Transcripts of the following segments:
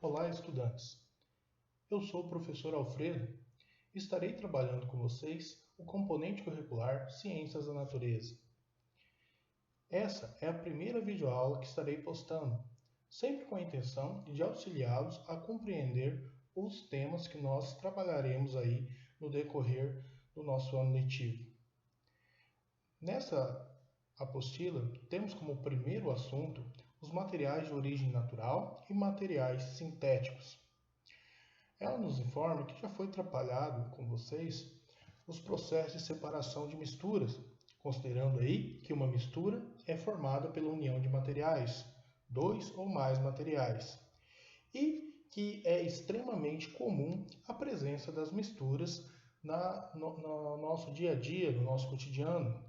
Olá, estudantes. Eu sou o professor Alfredo e estarei trabalhando com vocês o componente curricular Ciências da Natureza. Essa é a primeira videoaula que estarei postando, sempre com a intenção de auxiliá-los a compreender os temas que nós trabalharemos aí no decorrer do nosso ano letivo. Nessa apostila, temos como primeiro assunto os materiais de origem natural e materiais sintéticos. Ela nos informa que já foi trabalhado com vocês os processos de separação de misturas, considerando aí que uma mistura é formada pela união de materiais, dois ou mais materiais, e que é extremamente comum a presença das misturas no nosso dia a dia, no nosso cotidiano.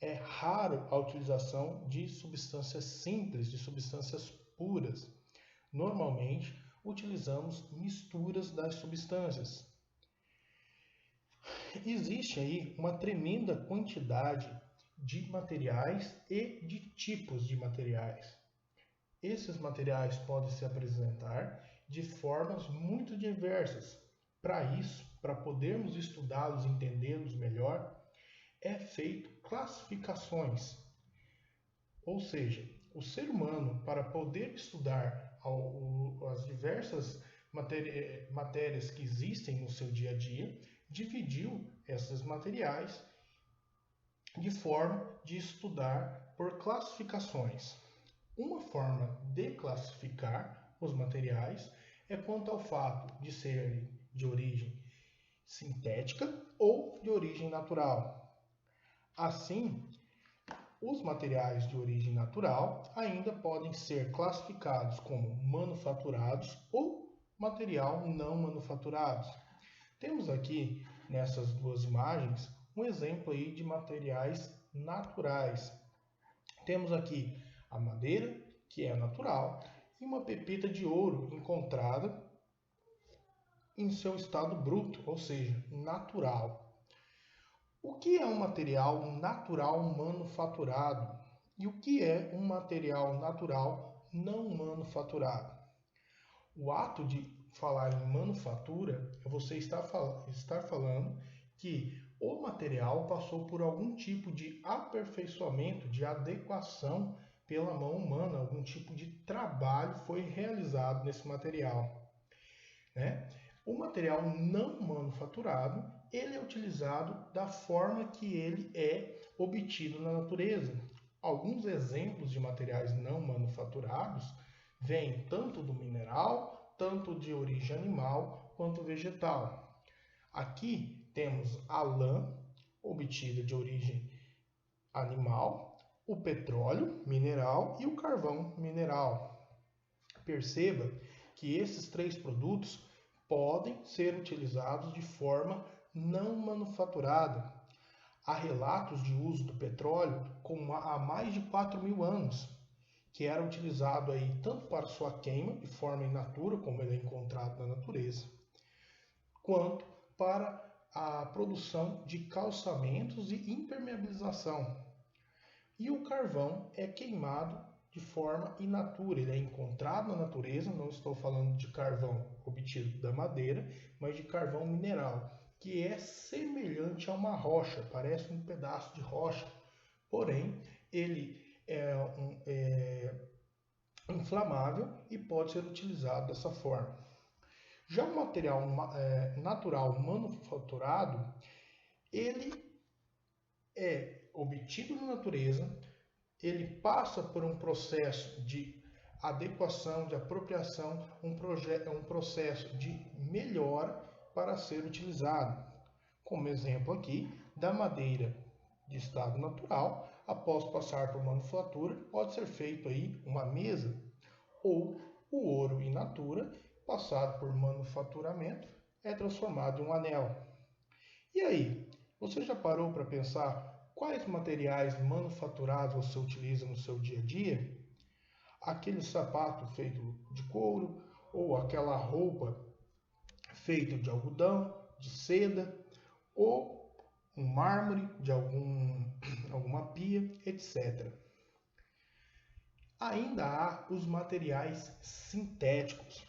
É raro a utilização de substâncias simples, de substâncias puras. Normalmente, utilizamos misturas das substâncias. Existe aí uma tremenda quantidade de materiais e de tipos de materiais. Esses materiais podem se apresentar de formas muito diversas. Para isso, para podermos estudá-los e entendê-los melhor, é feito classificações. Ou seja, o ser humano, para poder estudar as diversas matérias que existem no seu dia a dia, dividiu esses materiais de forma de estudar por classificações. Uma forma de classificar os materiais é quanto ao fato de serem de origem sintética ou de origem natural. Assim, os materiais de origem natural ainda podem ser classificados como manufaturados ou material não manufaturados. Temos aqui nessas duas imagens um exemplo aí de materiais naturais. Temos aqui a madeira, que é natural, e uma pepita de ouro encontrada em seu estado bruto, ou seja, natural. O que é um material natural manufaturado e o que é um material natural não manufaturado? O ato de falar em manufatura é você estar falando que o material passou por algum tipo de aperfeiçoamento, de adequação pela mão humana, algum tipo de trabalho foi realizado nesse material, né? O material não manufaturado, ele é utilizado da forma que ele é obtido na natureza. Alguns exemplos de materiais não manufaturados vêm tanto do mineral, tanto de origem animal quanto vegetal. Aqui temos a lã, obtida de origem animal, o petróleo mineral e o carvão mineral. Perceba que esses três produtos podem ser utilizados de forma não manufaturada. Há relatos de uso do petróleo há mais de 4.000 anos, que era utilizado aí tanto para sua queima de forma in natura, como ele é encontrado na natureza, quanto para a produção de calçamentos e impermeabilização. E o carvão é queimado de forma in natura, ele é encontrado na natureza, não estou falando de carvão obtido da madeira, mas de carvão mineral, que é semelhante a uma rocha, parece um pedaço de rocha, porém ele é inflamável e pode ser utilizado dessa forma. Já o material natural manufaturado, ele é obtido na natureza, ele passa por um processo de adequação, de apropriação, um processo de melhora para ser utilizado. Como exemplo aqui, da madeira de estado natural, após passar por manufatura, pode ser feito aí uma mesa, ou o ouro in natura, passado por manufaturamento, é transformado em um anel. E aí, você já parou para pensar quais materiais manufaturados você utiliza no seu dia a dia? Aquele sapato feito de couro ou aquela roupa feita de algodão, de seda ou um mármore de alguma pia, etc. Ainda há os materiais sintéticos.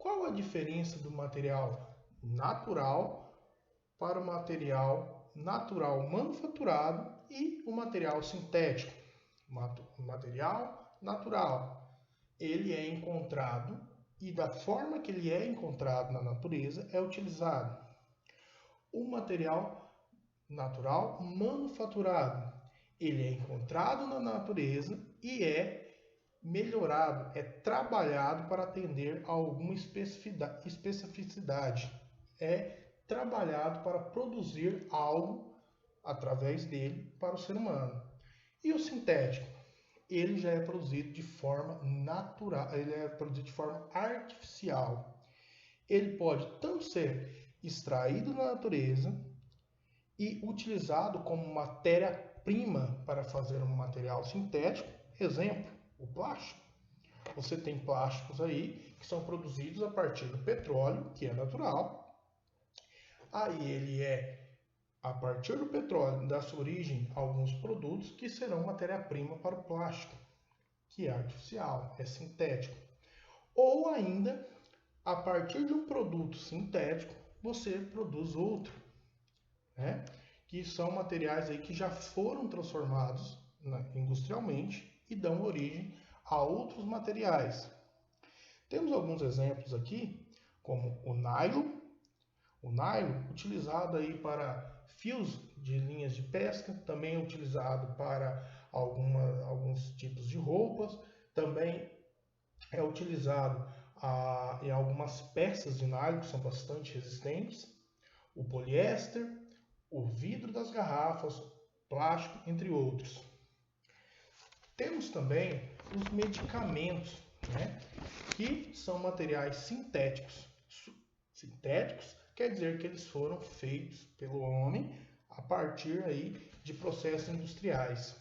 Qual a diferença do material natural para o material natural manufaturado e o material sintético? O material natural, ele é encontrado e da forma que ele é encontrado na natureza é utilizado. O material natural manufaturado, ele é encontrado na natureza e é melhorado, é trabalhado para atender a alguma especificidade, é trabalhado para produzir algo através dele para o ser humano. E o sintético? Ele já é produzido de forma natural, ele é produzido de forma artificial. Ele pode tanto ser extraído da natureza e utilizado como matéria-prima para fazer um material sintético. Exemplo, o plástico. Você tem plásticos aí que são produzidos a partir do petróleo, que é natural. Aí ele é, a partir do petróleo, dá sua origem a alguns produtos que serão matéria-prima para o plástico, que é artificial, é sintético. Ou ainda, a partir de um produto sintético, você produz outro, né? Que são materiais aí que já foram transformados industrialmente e dão origem a outros materiais. Temos alguns exemplos aqui, como o nylon. O nylon, utilizado aí para fios de linhas de pesca, também é utilizado para alguns tipos de roupas, também é utilizado em algumas peças de nylon que são bastante resistentes, o poliéster, o vidro das garrafas, plástico, entre outros. Temos também os medicamentos, né, que são materiais sintéticos. Sintéticos quer dizer que eles foram feitos pelo homem a partir aí de processos industriais.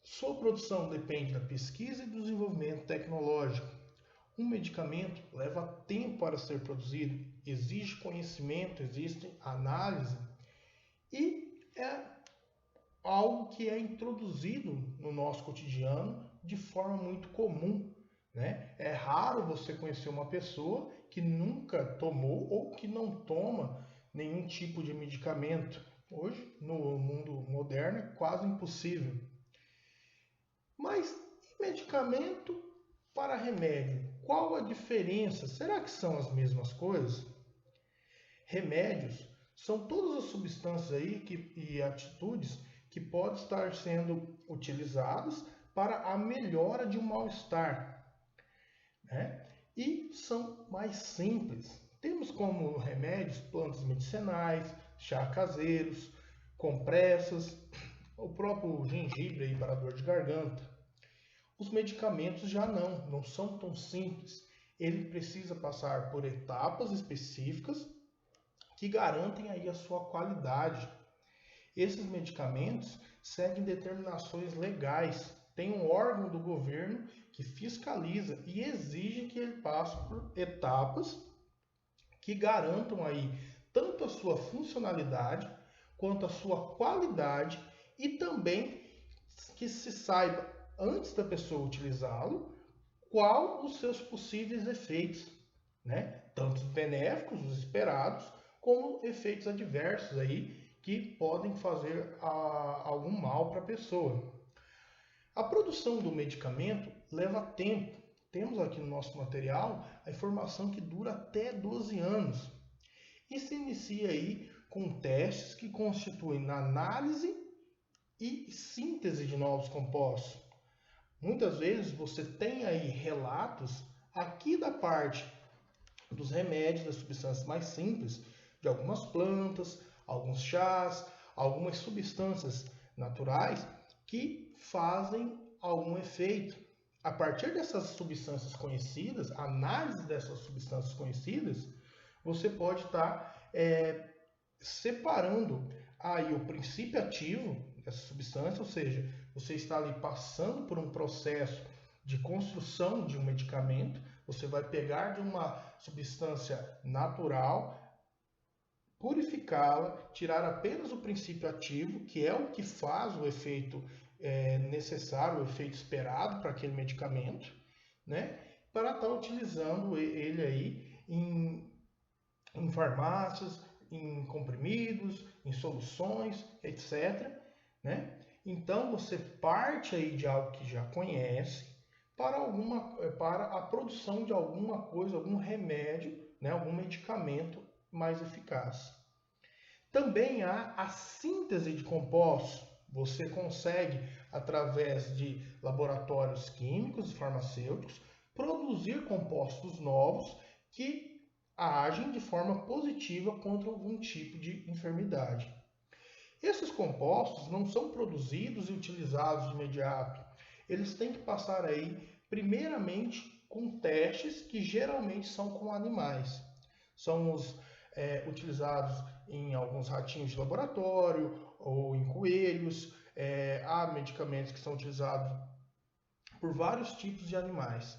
Sua produção depende da pesquisa e do desenvolvimento tecnológico. Um medicamento leva tempo para ser produzido, exige conhecimento, existe análise e é algo que é introduzido no nosso cotidiano de forma muito comum, né? É raro você conhecer uma pessoa que nunca tomou ou que não toma nenhum tipo de medicamento. Hoje, no mundo moderno, é quase impossível. Mas medicamento para remédio, qual a diferença? Será que são as mesmas coisas? Remédios são todas as substâncias aí e atitudes que podem estar sendo utilizadas para a melhora de um mal-estar, né? E são mais simples. Temos como remédios plantas medicinais, chá caseiros, compressas, o próprio gengibre aí para dor de garganta. Os medicamentos já não são tão simples. Ele precisa passar por etapas específicas que garantem aí a sua qualidade. Esses medicamentos seguem determinações legais. Tem um órgão do governo que fiscaliza e exige que ele passe por etapas que garantam aí tanto a sua funcionalidade quanto a sua qualidade e também que se saiba antes da pessoa utilizá-lo qual os seus possíveis efeitos, né? Tanto benéficos, os esperados, como efeitos adversos aí que podem fazer algum mal para a pessoa. A produção do medicamento leva tempo. Temos aqui no nosso material a informação que dura até 12 anos. E se inicia aí com testes que constituem na análise e síntese de novos compostos. Muitas vezes você tem aí relatos aqui da parte dos remédios, das substâncias mais simples, de algumas plantas, alguns chás, algumas substâncias naturais que fazem algum efeito. A partir dessas substâncias conhecidas, análise dessas substâncias conhecidas, você pode estar separando aí o princípio ativo dessa substância, ou seja, você está ali passando por um processo de construção de um medicamento, você vai pegar de uma substância natural, purificá-la, tirar apenas o princípio ativo, que é o que faz o efeito necessário, o efeito esperado para aquele medicamento, né? para estar utilizando ele aí em farmácias, em comprimidos, em soluções, etc. Né? Então você parte aí de algo que já conhece para a produção de alguma coisa, algum remédio, né? Algum medicamento mais eficaz. Também há a síntese de compostos. Você consegue, através de laboratórios químicos e farmacêuticos, produzir compostos novos que agem de forma positiva contra algum tipo de enfermidade. Esses compostos não são produzidos e utilizados de imediato. Eles têm que passar aí, primeiramente, com testes que geralmente são com animais. São utilizados em alguns ratinhos de laboratório ou em coelhos. Há medicamentos que são utilizados por vários tipos de animais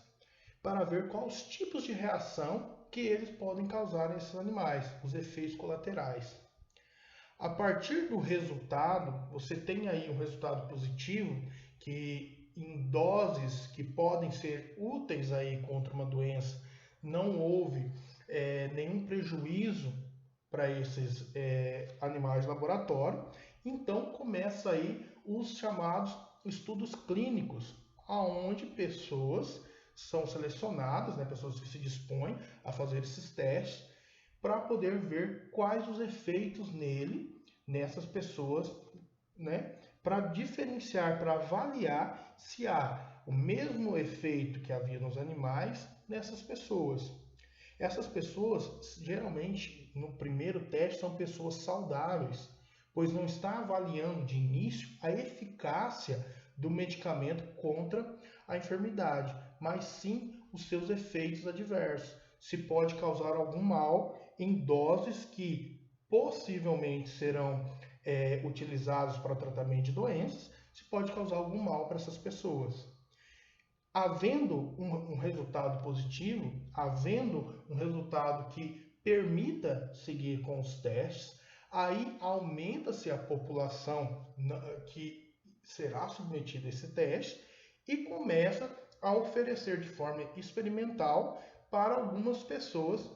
para ver quais os tipos de reação que eles podem causar nesses animais, os efeitos colaterais. A partir do resultado, você tem aí um resultado positivo que em doses que podem ser úteis aí contra uma doença, não houve nenhum prejuízo para esses animais de laboratório. Então começa aí os chamados estudos clínicos, aonde pessoas são selecionadas, né, pessoas que se dispõem a fazer esses testes para poder ver quais os efeitos nessas pessoas, né, para diferenciar, para avaliar se há o mesmo efeito que havia nos animais nessas pessoas. Essas pessoas, geralmente, no primeiro teste, são pessoas saudáveis, pois não está avaliando de início a eficácia do medicamento contra a enfermidade, mas sim os seus efeitos adversos. Se pode causar algum mal em doses que possivelmente serão utilizados para tratamento de doenças, se pode causar algum mal para essas pessoas. Havendo um resultado positivo, havendo um resultado que permita seguir com os testes, aí aumenta-se a população que será submetida a esse teste e começa a oferecer de forma experimental para algumas pessoas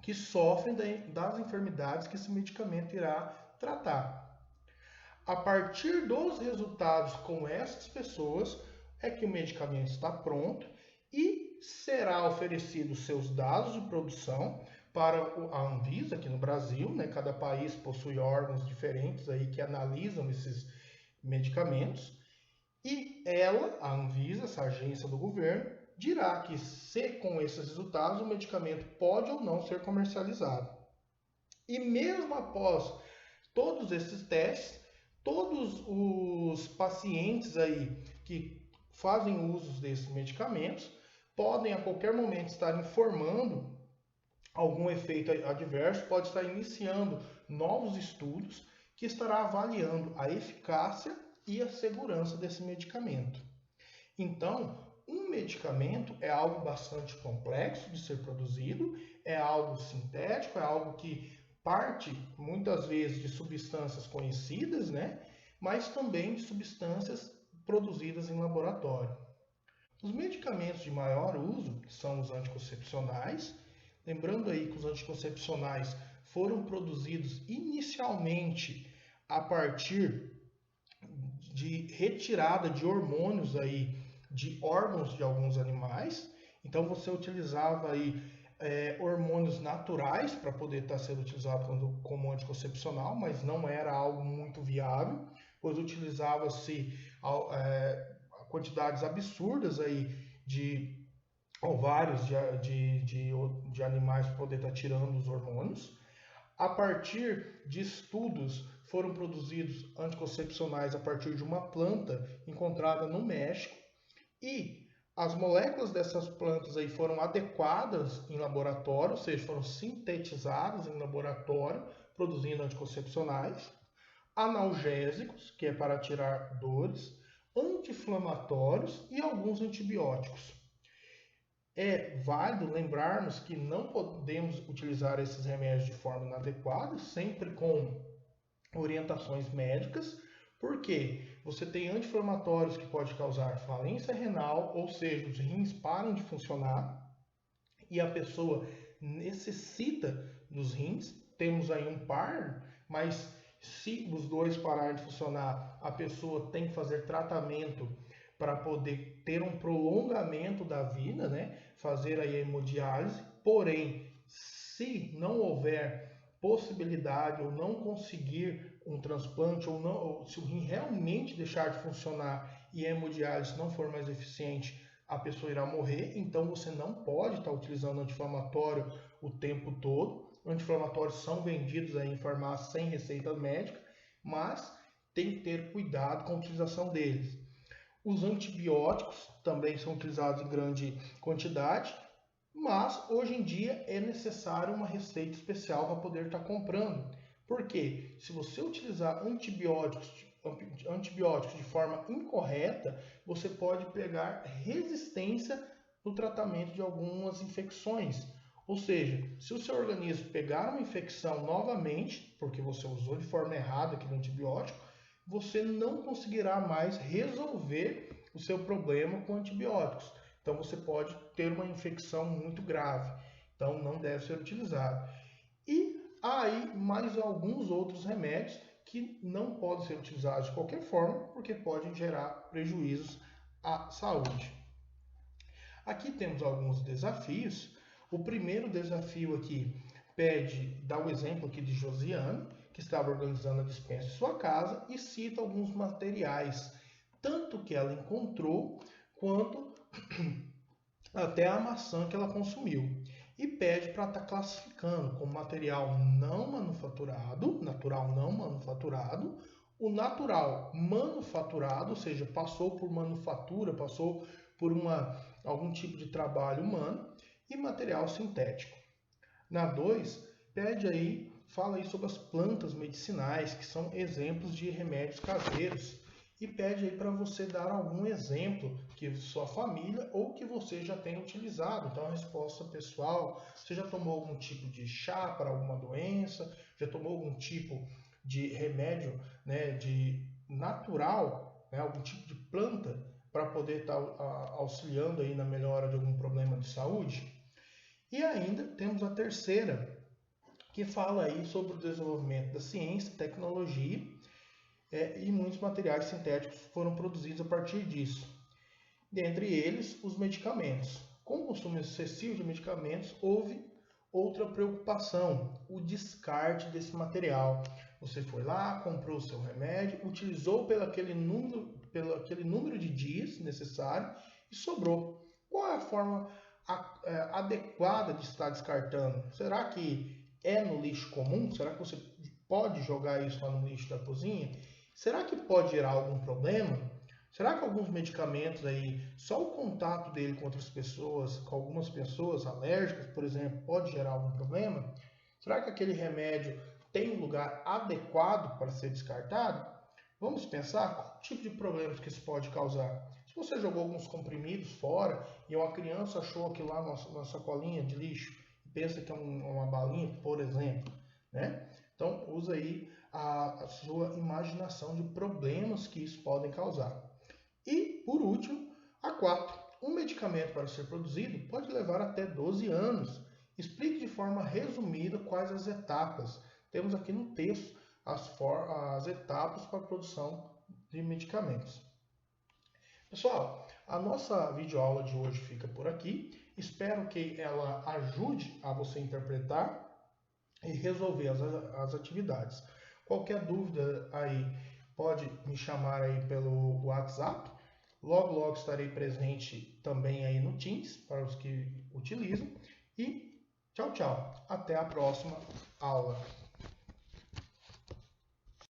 que sofrem das enfermidades que esse medicamento irá tratar. A partir dos resultados com essas pessoas é que o medicamento está pronto e será oferecido seus dados de produção para a Anvisa aqui no Brasil, né? Cada país possui órgãos diferentes aí que analisam esses medicamentos e ela, a Anvisa, essa agência do governo, dirá que se com esses resultados o medicamento pode ou não ser comercializado. E mesmo após todos esses testes, todos os pacientes aí que fazem uso desses medicamentos podem a qualquer momento estar informando algum efeito adverso, pode estar iniciando novos estudos que estará avaliando a eficácia e a segurança desse medicamento. Então, um medicamento é algo bastante complexo de ser produzido, é algo sintético, é algo que parte muitas vezes de substâncias conhecidas, né? Mas também de substâncias produzidas em laboratório. Os medicamentos de maior uso são os anticoncepcionais. Lembrando aí que os anticoncepcionais foram produzidos inicialmente a partir de retirada de hormônios aí de órgãos de alguns animais. Então você utilizava aí hormônios naturais para poder estar sendo utilizado como anticoncepcional, mas não era algo muito viável, pois utilizava-se quantidades absurdas aí de ovários de animais para poder estar tirando os hormônios. A partir de estudos foram produzidos anticoncepcionais a partir de uma planta encontrada no México e as moléculas dessas plantas aí foram adequadas em laboratório, ou seja, foram sintetizadas em laboratório, produzindo anticoncepcionais, analgésicos, que é para tirar dores, anti-inflamatórios e alguns antibióticos. É válido lembrarmos que não podemos utilizar esses remédios de forma inadequada, sempre com orientações médicas. Por quê? Você tem anti-inflamatórios que pode causar falência renal, ou seja, os rins param de funcionar e a pessoa necessita dos rins. Temos aí um par, mas se os dois pararem de funcionar, a pessoa tem que fazer tratamento para poder ter um prolongamento da vida, né? Fazer aí a hemodiálise. Porém, se não houver possibilidade ou não conseguir um transplante, ou se o rim realmente deixar de funcionar e a hemodiálise não for mais eficiente, a pessoa irá morrer. Então você não pode estar utilizando anti-inflamatório o tempo todo. Anti-inflamatórios são vendidos aí em farmácia sem receita médica, mas tem que ter cuidado com a utilização deles. Os antibióticos também são utilizados em grande quantidade, mas hoje em dia é necessário uma receita especial para poder estar comprando. Porque se você utilizar antibióticos de forma incorreta, você pode pegar resistência no tratamento de algumas infecções. Ou seja, se o seu organismo pegar uma infecção novamente, porque você usou de forma errada aquele antibiótico, você não conseguirá mais resolver o seu problema com antibióticos. Então você pode ter uma infecção muito grave. Então não deve ser utilizado. E há aí mais alguns outros remédios que não podem ser utilizados de qualquer forma, porque podem gerar prejuízos à saúde. Aqui temos alguns desafios. O primeiro desafio aqui dá o exemplo aqui de Josiane, que estava organizando a despensa em sua casa e cita alguns materiais, tanto que ela encontrou, quanto até a maçã que ela consumiu. E pede para estar classificando como material não manufaturado, natural não manufaturado, o natural manufaturado, ou seja, passou por manufatura, passou por algum tipo de trabalho humano, e material sintético. Na 2, fala aí sobre as plantas medicinais, que são exemplos de remédios caseiros, e pede aí para você dar algum exemplo que sua família ou que você já tenha utilizado. Então, a resposta pessoal: você já tomou algum tipo de chá para alguma doença? Já tomou algum tipo de remédio, né, de natural, né, algum tipo de planta para poder estar auxiliando aí na melhora de algum problema de saúde? E ainda temos a terceira, que fala aí sobre o desenvolvimento da ciência, tecnologia, e muitos materiais sintéticos foram produzidos a partir disso. Dentre eles, os medicamentos. Com o consumo excessivo de medicamentos, houve outra preocupação: o descarte desse material. Você foi lá, comprou o seu remédio, utilizou pelo aquele número de dias necessário e sobrou. Qual é a forma adequada de estar descartando? Será que é no lixo comum? Será que você pode jogar isso lá no lixo da cozinha? Será que pode gerar algum problema? Será que alguns medicamentos aí, só o contato dele com outras pessoas, com algumas pessoas alérgicas, por exemplo, pode gerar algum problema? Será que aquele remédio tem um lugar adequado para ser descartado? Vamos pensar qual tipo de problemas que isso pode causar. Se você jogou alguns comprimidos fora e uma criança achou aquilo lá na sacolinha de lixo e pensa que é uma balinha, por exemplo, né? Então, usa aí a sua imaginação de problemas que isso podem causar. E, por último, a 4. Um medicamento para ser produzido pode levar até 12 anos. Explique de forma resumida quais as etapas. Temos aqui no texto as etapas para a produção de medicamentos. Pessoal, a nossa videoaula de hoje fica por aqui. Espero que ela ajude a você interpretar e resolver as atividades. Qualquer dúvida aí, pode me chamar aí pelo WhatsApp. Logo estarei presente também aí no Teams, para os que utilizam. E tchau, tchau. Até a próxima aula.